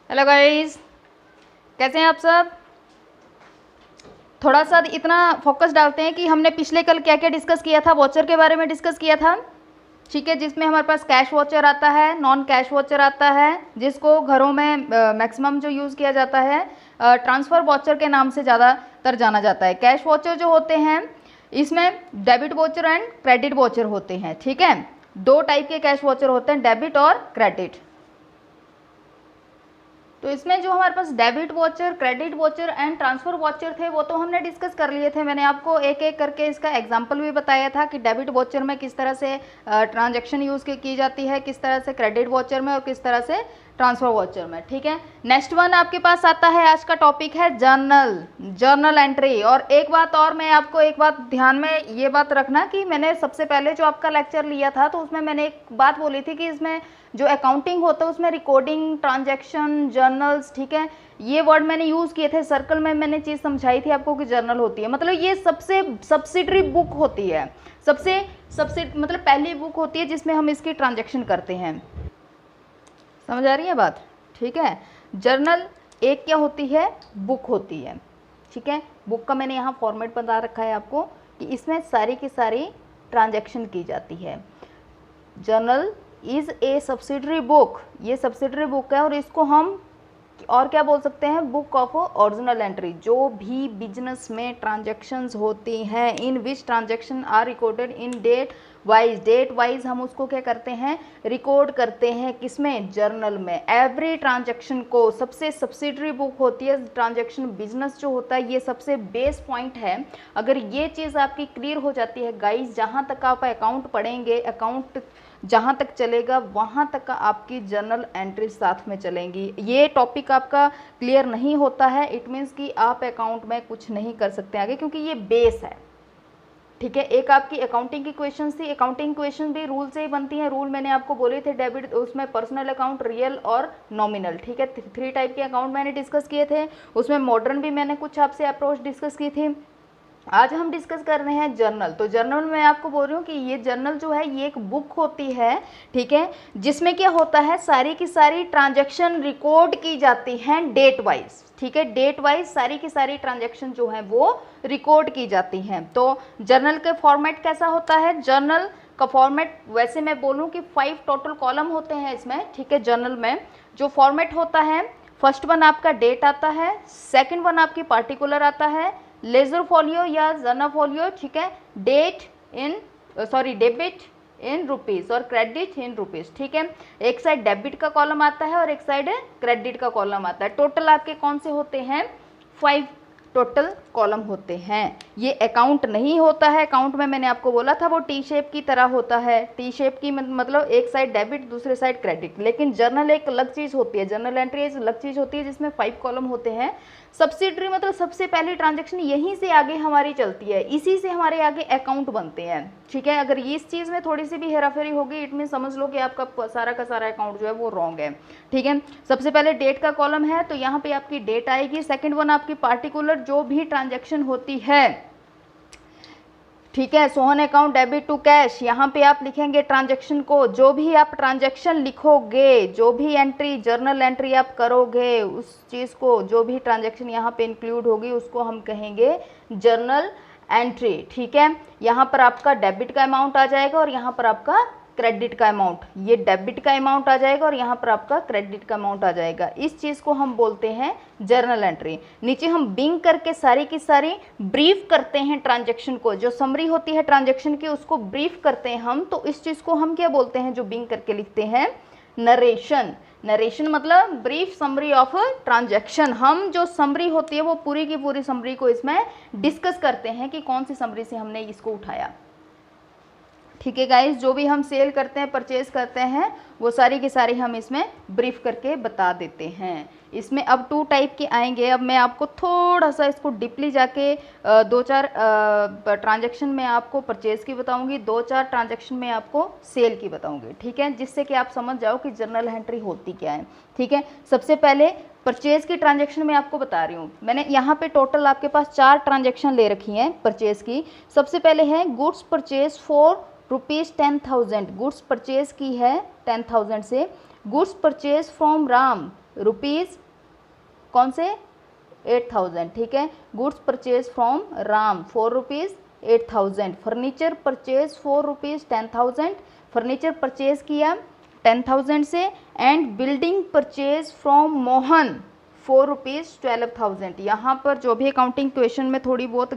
Hello guys, कैसे हैं आप सब। थोड़ा सा इतना फोकस डालते हैं कि हमने पिछले कल क्या क्या डिस्कस किया था। वॉचर के बारे में डिस्कस किया था, ठीक है, जिसमें हमारे पास कैश वॉचर आता है, नॉन कैश वॉचर आता है, जिसको घरों में मैक्सिमम जो यूज़ किया जाता है ट्रांसफ़र वॉचर के नाम से ज़्यादातर जाना जाता है। कैश वॉचर जो होते हैं इसमें debit watcher and credit watcher होते हैं, ठीक है। दो टाइप के कैश वॉचर होते हैं, डेबिट और क्रेडिट। तो इसमें जो हमारे पास debit voucher, credit voucher and transfer voucher थे वो तो हमने डिस्कस कर लिए थे। मैंने आपको एक एक करके इसका एग्जांपल भी बताया था कि डेबिट वॉचर में किस तरह से ट्रांजैक्शन यूज़ की जाती है, किस तरह से क्रेडिट वॉचर में और किस तरह से ट्रांसफ़र वॉचर में, ठीक है। नेक्स्ट वन आपके पास आता है, आज का टॉपिक है जर्नल एंट्री। और एक बात और, मैं आपको एक बात ध्यान में ये बात रखना कि मैंने सबसे पहले जो आपका लेक्चर लिया था तो उसमें मैंने एक बात बोली थी कि इसमें जो अकाउंटिंग होता है उसमें रिकॉर्डिंग, ट्रांजैक्शन, जर्नल्स, ठीक है, ये वर्ड मैंने यूज़ किए थे। सर्कल में मैंने चीज़ समझाई थी आपको कि जर्नल होती है मतलब ये सबसे सब्सिडरी बुक होती है, सबसे मतलब पहली बुक होती है जिसमें हम इसकी ट्रांजैक्शन करते हैं। समझ आ रही है बात, ठीक है। जर्नल एक क्या होती है, बुक होती है, ठीक है। बुक का मैंने यहाँ फॉर्मेट बता रखा है आपको कि इसमें सारी की सारी ट्रांजैक्शन की जाती है। Journal is a subsidiary book, ये सब्सिडरी बुक है और इसको हम और क्या बोल सकते हैं, बुक ऑफ ओरिजिनल एंट्री। जो भी बिजनेस में ट्रांजैक्शंस होती हैं, in which transaction are recorded in date wise हम उसको क्या करते हैं, रिकॉर्ड करते हैं, किसमें, जर्नल में। एवरी ट्रांजैक्शन को सबसे सब्सिडरी बुक होती है ट्रांजैक्शन। बिजनेस जो होता है ये सबसे बेस पॉइंट है। अगर ये चीज़ आपकी क्लियर हो जाती है गाइज, जहाँ तक आप अकाउंट पढ़ेंगे, अकाउंट जहाँ तक चलेगा वहाँ तक आपकी जर्नल एंट्री साथ में चलेंगी। ये टॉपिक आपका क्लियर नहीं होता है, इट मीन्स कि आप अकाउंट में कुछ नहीं कर सकते आगे, क्योंकि ये बेस है, ठीक है। एक आपकी अकाउंटिंग की क्वेश्चन थी, अकाउंटिंग क्वेश्चन भी रूल से ही बनती है। रूल मैंने आपको बोले थे, डेबिट उसमें पर्सनल अकाउंट, रियल और नॉमिनल, ठीक है। 3 टाइप के अकाउंट मैंने डिस्कस किए थे, उसमें मॉडर्न भी मैंने कुछ आपसे अप्रोच डिस्कस की थी। आज हम डिस्कस कर रहे हैं जर्नल। तो जर्नल में आपको बोल रही हूँ कि ये जर्नल जो है ये एक बुक होती है, ठीक है, जिसमें क्या होता है, सारी की सारी ट्रांजैक्शन रिकॉर्ड की जाती हैं डेट वाइज, ठीक है। डेट वाइज सारी की सारी ट्रांजैक्शन जो है वो रिकॉर्ड की जाती हैं। तो जर्नल का फॉर्मेट कैसा होता है, जर्नल का फॉर्मेट वैसे मैं बोलूँ कि 5 टोटल कॉलम होते हैं इसमें, ठीक है। जर्नल में जो फॉर्मेट होता है, फर्स्ट वन आपका डेट आता है, सेकंड वन आपकी पार्टिकुलर आता है, लेजर फॉलियो या जर्नल फॉलियो, ठीक है, डेबिट इन रुपीज़ और क्रेडिट इन रुपीज़, ठीक है। एक साइड डेबिट का कॉलम आता है और एक साइड क्रेडिट का कॉलम आता है। टोटल आपके कौन से होते हैं, 5 टोटल कॉलम होते हैं। ये अकाउंट नहीं होता है, अकाउंट में मैंने आपको बोला था वो टी शेप की तरह होता है। टी शेप की मतलब एक साइड डेबिट दूसरे साइड क्रेडिट, लेकिन जर्नल एक अलग चीज़ होती है, जर्नल एंट्री एक अलग चीज़ होती है जिसमें 5 कॉलम होते हैं। सब्सिडरी मतलब सबसे पहली ट्रांजैक्शन यहीं से आगे हमारी चलती है, इसी से हमारे आगे अकाउंट बनते हैं, ठीक है। अगर इस चीज़ में थोड़ी सी भी हेराफेरी होगी, इट मीन समझ लो कि आपका सारा का सारा अकाउंट जो है वो रॉन्ग है, ठीक है। सबसे पहले डेट का कॉलम है तो यहाँ पे आपकी डेट आएगी। सेकंड वन आपकी पार्टिकुलर जो भी ट्रांजैक्शन होती है, ठीक है, Sohan account debit to cash, यहाँ पे आप लिखेंगे ट्रांजैक्शन को। जो भी आप ट्रांजैक्शन लिखोगे, जो भी एंट्री जर्नल एंट्री आप करोगे, उस चीज़ को, जो भी ट्रांजैक्शन यहाँ पे इंक्लूड होगी उसको हम कहेंगे जर्नल एंट्री, ठीक है। यहाँ पर आपका डेबिट का अमाउंट आ जाएगा और यहाँ पर आपका क्रेडिट का अमाउंट, ये डेबिट का अमाउंट आ जाएगा और यहाँ पर आपका क्रेडिट का अमाउंट आ जाएगा। इस चीज़ को हम बोलते हैं जर्नल एंट्री। नीचे हम बिंग करके सारी की सारी ब्रीफ करते हैं ट्रांजैक्शन को, जो समरी होती है ट्रांजैक्शन की उसको ब्रीफ करते हैं हम। तो इस चीज़ को हम क्या बोलते हैं, जो बिंग करके लिखते हैं, नरेशन। नरेशन मतलब ब्रीफ समरी ऑफ ट्रांजैक्शन। हम जो समरी होती है वो पूरी की पूरी समरी को इसमें डिस्कस करते हैं कि कौन सी समरी से हमने इसको उठाया, ठीक है गाइस। जो भी हम सेल करते हैं, परचेज करते हैं, वो सारी की सारी हम इसमें ब्रीफ करके बता देते हैं। इसमें अब 2 टाइप के आएंगे। अब मैं आपको थोड़ा सा इसको डीपली जाके 2-4 ट्रांजैक्शन में आपको परचेज की बताऊंगी, 2-4 ट्रांजैक्शन में आपको सेल की बताऊंगी, ठीक है, जिससे कि आप समझ जाओ कि जर्नल एंट्री होती क्या है, ठीक है। सबसे पहले परचेज की ट्रांजैक्शन मैं आपको बता रही हूँ। मैंने यहाँ पे टोटल आपके पास 4 ट्रांजैक्शन ले रखी हैं परचेज की। सबसे पहले है goods purchase for ₹10,000, goods purchase की है 10,000 से। Goods purchase from Ram, rupees कौन से 8,000, ठीक है। Goods purchase from Ram 4 rupees 8,000। Furniture purchase 4 rupees 10,000, furniture purchase किया 10,000 से। And building purchase from Mohan 4 rupees 12,000। यहाँ पर जो भी अकाउंटिंग क्वेश्चन में थोड़ी बहुत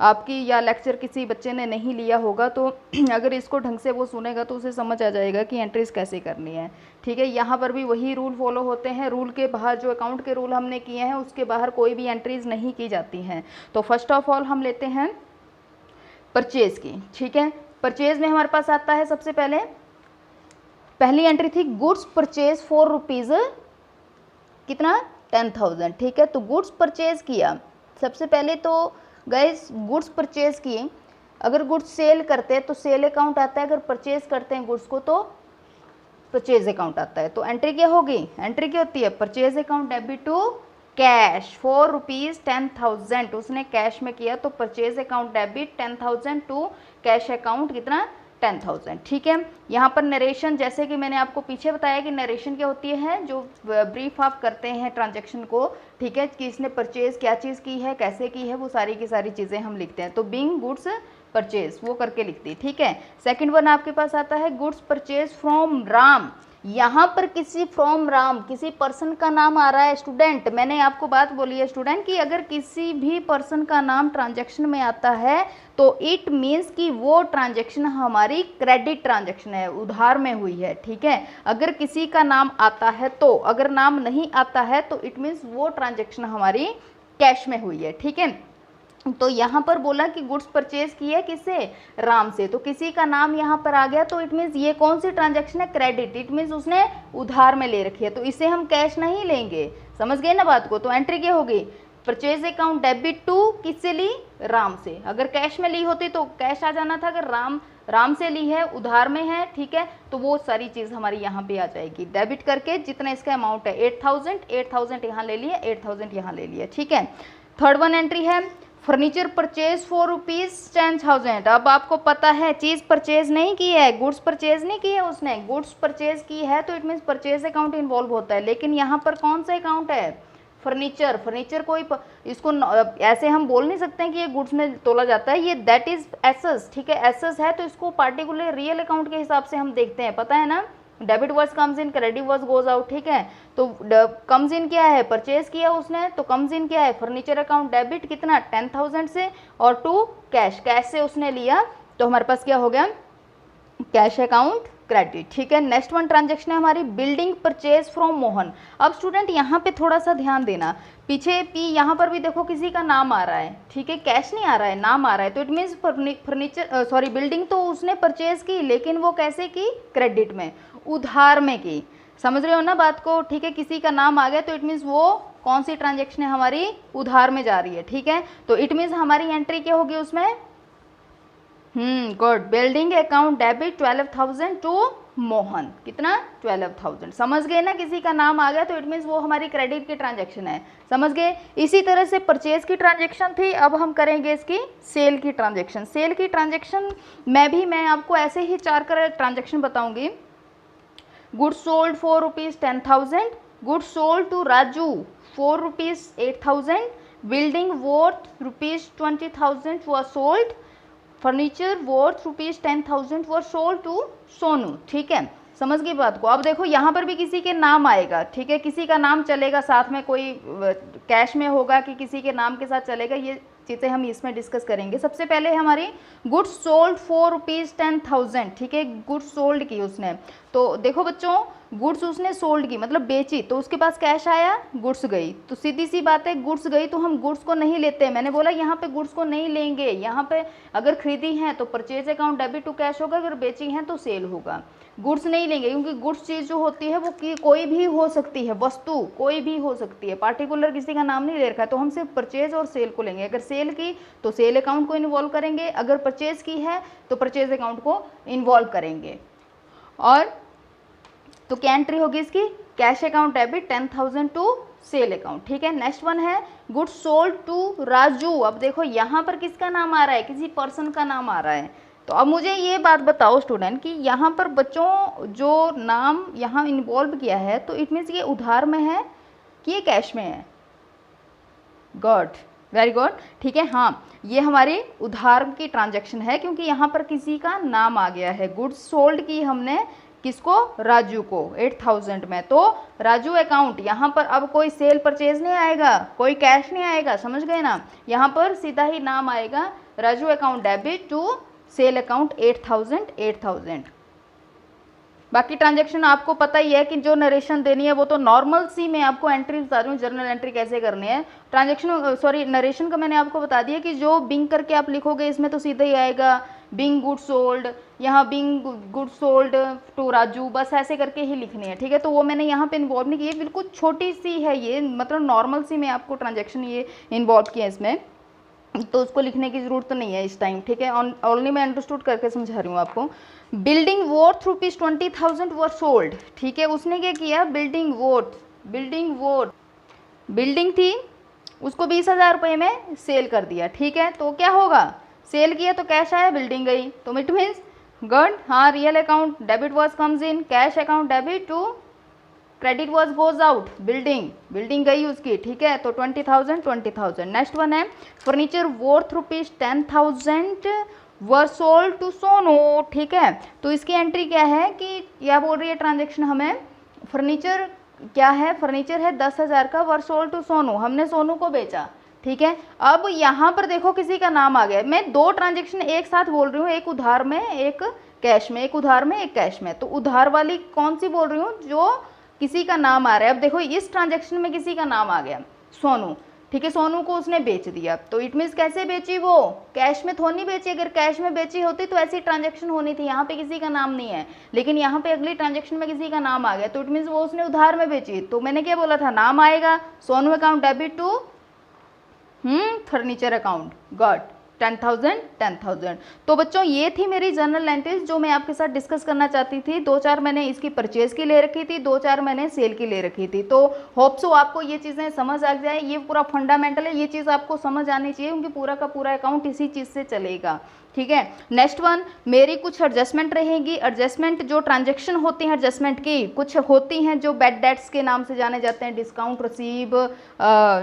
आपकी या लेक्चर किसी बच्चे ने नहीं लिया होगा तो अगर इसको ढंग से वो सुनेगा तो उसे समझ आ जाएगा कि एंट्रीज कैसे करनी है, ठीक है। यहाँ पर भी वही रूल फॉलो होते हैं। रूल के बाहर जो अकाउंट के रूल हमने किए हैं उसके बाहर कोई भी एंट्रीज नहीं की जाती हैं। तो फर्स्ट ऑफ ऑल हम लेते हैं परचेज की, ठीक है। परचेज में हमारे पास आता है सबसे पहले पहली एंट्री थी गुड्स परचेज 4 रुपीज़ कितना 10,000, ठीक है। तो गुड्स परचेज किया सबसे पहले तो गाइस गुड्स परचेज किए। अगर गुड्स सेल करते हैं तो सेल अकाउंट आता है, अगर परचेज करते हैं गुड्स को तो परचेज अकाउंट आता है। तो एंट्री क्या होगी, एंट्री क्या होती है purchase account debit to cash 4 rupees 10,000 उसने कैश में किया तो purchase account debit 10,000 to cash account कितना 10,000, ठीक है। यहाँ पर नरेशन जैसे कि मैंने आपको पीछे बताया कि नरेशन क्या होती है, जो ब्रीफ आप करते हैं ट्रांजैक्शन को, ठीक है, कि इसने परचेज क्या चीज़ की है कैसे की है वो सारी की सारी चीज़ें हम लिखते हैं। तो बिंग गुड्स परचेज वो करके लिखती, ठीक है। सेकंड वन आपके पास आता है गुड्स परचेज फ्रॉम राम। यहाँ पर किसी फ्रॉम राम किसी पर्सन का नाम आ रहा है स्टूडेंट। मैंने आपको बात बोली है स्टूडेंट कि अगर किसी भी पर्सन का नाम ट्रांजैक्शन में आता है तो इट मीन्स कि वो ट्रांजैक्शन हमारी क्रेडिट ट्रांजैक्शन है, उधार में हुई है, ठीक है। अगर किसी का नाम आता है तो, अगर नाम नहीं आता है तो इट मीन्स वो ट्रांजैक्शन हमारी कैश में हुई है, ठीक है। तो यहाँ पर बोला कि गुड्स परचेज की है किससे, राम से। तो किसी का नाम यहाँ पर आ गया तो इट मीन्स ये कौन सी ट्रांजैक्शन है, क्रेडिट। इट मीन्स उसने उधार में ले रखी है तो इसे हम कैश नहीं लेंगे, समझ गए ना बात को। तो एंट्री क्या होगी परचेज अकाउंट डेबिट टू किससे ली, राम से। अगर कैश में ली होती तो कैश आ जाना था, अगर राम से ली है उधार में है, ठीक है, तो वो सारी चीज़ हमारी यहाँ पे आ जाएगी। डेबिट करके जितना इसका अमाउंट है 8,000 यहाँ ले लिया, 8,000 यहाँ ले लिया, ठीक है। थर्ड वन एंट्री है फर्नीचर परचेज 4 रुपीज़ 10,000। अब आपको पता है चीज़ परचेज नहीं की है, गुड्स परचेज नहीं की है उसने, गुड्स परचेज की है तो it means purchase account involve होता है। लेकिन यहाँ पर कौन सा अकाउंट है, फर्नीचर। फर्नीचर कोई इसको ऐसे हम बोल नहीं सकते हैं कि ये गुड्स में तोला जाता है, ये दैट इज एसेस, ठीक है, एसेस है तो इसको पार्टिकुलर रियल अकाउंट के हिसाब से हम देखते हैं, पता है ना। Debit verse comes in, credit verse goes out, ठीक है। तो कम्स इन क्या है, परचेज किया उसने तो कम्स इन क्या है, फर्नीचर अकाउंट डेबिट कितना 10,000 से और टू कैश, कैश से उसने लिया तो हमारे पास क्या हो गया कैश अकाउंट क्रेडिट, ठीक है। नेक्स्ट वन ट्रांजेक्शन है हमारी बिल्डिंग परचेज फ्रॉम मोहन। अब स्टूडेंट यहाँ पे थोड़ा सा ध्यान देना, पीछे पी यहाँ पर भी देखो किसी का नाम आ रहा है, ठीक है, कैश नहीं आ रहा है, नाम आ रहा है। तो it means furniture sorry building तो उसने परचेज की लेकिन वो कैसे की, क्रेडिट में, उधार में की, समझ रहे हो ना बात को, ठीक है। किसी का नाम आ गया तो इट मीन्स वो कौन सी ट्रांजेक्शन है हमारी, उधार में जा रही है, ठीक है। तो इट मीन्स हमारी एंट्री क्या होगी उसमें, good, building account debit 12,000 to Mohan, कितना 12,000, समझ गए ना। किसी का नाम आ गया तो इट मीन्स वो हमारी क्रेडिट की ट्रांजैक्शन है, समझ गए। इसी तरह से परचेज की ट्रांजैक्शन थी, अब हम करेंगे इसकी सेल की ट्रांजैक्शन। सेल की ट्रांजैक्शन मैं आपको ऐसे ही 4 ट्रांजैक्शन बताऊंगी। Goods sold 4 rupees 10,000, goods sold to Raju 4 rupees 8,000, building worth rupees 20,000 was sold, furniture worth rupees 10,000 were sold to Sonu, ठीक है, समझ गई बात को। अब देखो यहाँ पर भी किसी के नाम आएगा, ठीक है, किसी का नाम चलेगा साथ में, कोई कैश में होगा कि किसी के नाम के साथ चलेगा, ये चीज़ें हम इसमें डिस्कस करेंगे। सबसे पहले हमारी गुड्स सोल्ड 4 रुपीज़ 10,000, ठीक है, गुड्स सोल्ड की उसने। तो देखो बच्चों गुड्स उसने सोल्ड की मतलब बेची तो उसके पास कैश आया, गुड्स गई, तो सीधी सी बात है गुड्स गई तो हम गुड्स को नहीं लेते हैं। मैंने बोला यहाँ पे गुड्स को नहीं लेंगे, यहाँ पे अगर खरीदी हैं तो purchase account debit to cash होगा, अगर बेची हैं तो सेल होगा, गुड्स नहीं लेंगे क्योंकि गुड्स चीज़ जो होती है वो कोई भी हो सकती है, वस्तु कोई भी हो सकती है, पार्टिकुलर किसी का नाम नहीं ले रखा है। तो हम सिर्फ परचेज और सेल को लेंगे, अगर सेल की तो सेल अकाउंट को इन्वॉल्व करेंगे, अगर परचेज की है तो परचेज अकाउंट को इन्वॉल्व करेंगे। और तो क्या एंट्री होगी इसकी, cash account debit 10,000 to sale account, ठीक है। नेक्स्ट वन है गुड्स सोल्ड टू राजू। अब देखो यहाँ पर किसका नाम आ रहा है, किसी पर्सन का नाम आ रहा है, तो अब मुझे ये बात बताओ स्टूडेंट कि यहाँ पर बच्चों जो नाम यहाँ इन्वॉल्व किया है तो इट मीन्स ये उधार में है कि ये कैश में है? गुड, वेरी गुड, ठीक है। हाँ, ये हमारी उधार की ट्रांजैक्शन है क्योंकि यहाँ पर किसी का नाम आ गया है। गुड्स सोल्ड की हमने किसको? राजू को 8000 में। तो राजू अकाउंट, यहाँ पर अब कोई सेल परचेज नहीं आएगा, कोई कैश नहीं आएगा, समझ गए ना। यहाँ पर सीधा ही नाम आएगा Raju account debit to sale account 8000। बाकी ट्रांजैक्शन आपको पता ही है कि जो नरेशन देनी है वो तो नॉर्मल सी मैं आपको एंट्री बता रही हूँ, जर्नल एंट्री कैसे करनी है। ट्रांजैक्शन सॉरी नरेशन का मैंने आपको बता दिया कि जो बिंग करके आप लिखोगे इसमें तो सीधा ही आएगा बिंग गुड सोल्ड, यहाँ being good sold to Raju, बस ऐसे करके ही लिखनी है, ठीक है। तो वो मैंने यहाँ पे इन्वॉल्व नहीं की है, बिल्कुल छोटी सी है ये, मतलब नॉर्मल सी मैं आपको ट्रांजेक्शन ये इन्वॉल्व किया है इसमें, तो उसको लिखने की ज़रूरत तो नहीं है इस टाइम, ठीक है। ओनली मैं अंडरस्टूड करके समझा रही हूँ आपको। Building worth rupees 20,000 were sold, ठीक है। उसने क्या किया? बिल्डिंग थी उसको 20,000 रुपये में सेल कर दिया, ठीक है। तो क्या होगा? सेल किया तो कैश आया, बिल्डिंग गई, तो इट मीन्स गुड। हाँ, real account debit what comes in, cash account debit to credit what goes out, building गई उसकी, ठीक है। तो 20,000। नेक्स्ट वन है furniture worth rupees 10,000 were sold to Sonu, ठीक है। तो इसकी एंट्री क्या है कि क्या बोल रही है ट्रांजेक्शन हमें? फर्नीचर क्या है? फर्नीचर है 10,000 का, वर सोल्ड टू सोनू, हमने सोनू को बेचा, ठीक है। अब यहाँ पर देखो किसी का नाम आ गया। मैं दो ट्रांजेक्शन एक साथ बोल रही हूँ, एक उधार में एक कैश में, एक उधार में एक कैश में। तो उधार वाली कौन सी बोल रही हूँ? जो किसी का नाम आ रहा है। अब देखो इस ट्रांजेक्शन में किसी का नाम आ गया, सोनू, ठीक है। सोनू को उसने बेच दिया, तो इट मीन्स कैसे बेची? वो कैश में थोड़ी बेची, अगर कैश में बेची होती तो ऐसी ट्रांजेक्शन होनी थी। यहाँ पे किसी का नाम नहीं है, लेकिन यहाँ पे अगली ट्रांजेक्शन में किसी का नाम आ गया, तो इट मीन्स वो उसने उधार में बेची। तो मैंने क्या बोला था? नाम आएगा Sonu account debit to furniture account, got 10,000। तो बच्चों ये थी मेरी जर्नल एंट्रीज जो मैं आपके साथ डिस्कस करना चाहती थी। 2-4 मैंने इसकी परचेज की ले रखी थी, 2-4 मैंने सेल की ले रखी थी। तो होप सो आपको ये चीज़ें समझ आ जाए। ये पूरा फंडामेंटल है, ये चीज़ आपको समझ आनी चाहिए क्योंकि पूरा का पूरा अकाउंट इसी चीज़ से चलेगा, ठीक है। नेक्स्ट वन, मेरी कुछ एडजस्टमेंट रहेगी। एडजस्टमेंट जो ट्रांजेक्शन होती हैं एडजस्टमेंट की कुछ होती हैं जो बैड डेट्स के नाम से जाने जाते हैं, डिस्काउंट रिसीव,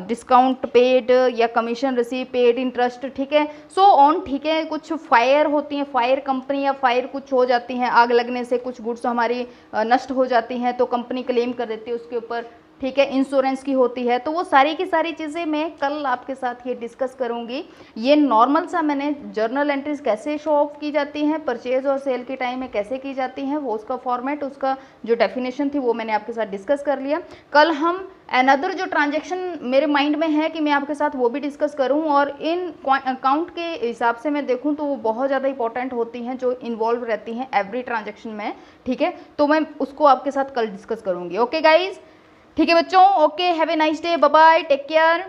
डिस्काउंट पेड या कमीशन रिसीव पेड, इंटरेस्ट, ठीक है, सो ऑन, ठीक है। कुछ फायर होती हैं, फायर कंपनी या फायर कुछ हो जाती हैं, आग लगने से कुछ गुड्स हमारी नष्ट हो जाती हैं तो कंपनी क्लेम कर देती है उसके ऊपर, ठीक है। इंश्योरेंस की होती है। तो वो सारी की सारी चीज़ें मैं कल आपके साथ ये डिस्कस करूँगी। ये नॉर्मल सा मैंने जर्नल एंट्रीज कैसे शो ऑफ की जाती हैं, परचेज और सेल के टाइम में कैसे की जाती हैं, वो उसका फॉर्मेट, उसका जो डेफिनेशन थी वो मैंने आपके साथ डिस्कस कर लिया। कल हम अनदर जो ट्रांजेक्शन मेरे माइंड में है कि मैं आपके साथ वो भी डिस्कस करूं, और इन अकाउंट के हिसाब से मैं देखूं तो वो बहुत ज़्यादा इंपॉर्टेंट होती हैं जो इन्वॉल्व रहती हैं एवरी ट्रांजेक्शन में, ठीक है। तो मैं उसको आपके साथ कल डिस्कस करूँगी। ओके गाइज, ठीक है बच्चों, okay, have a nice day, bye bye, take care.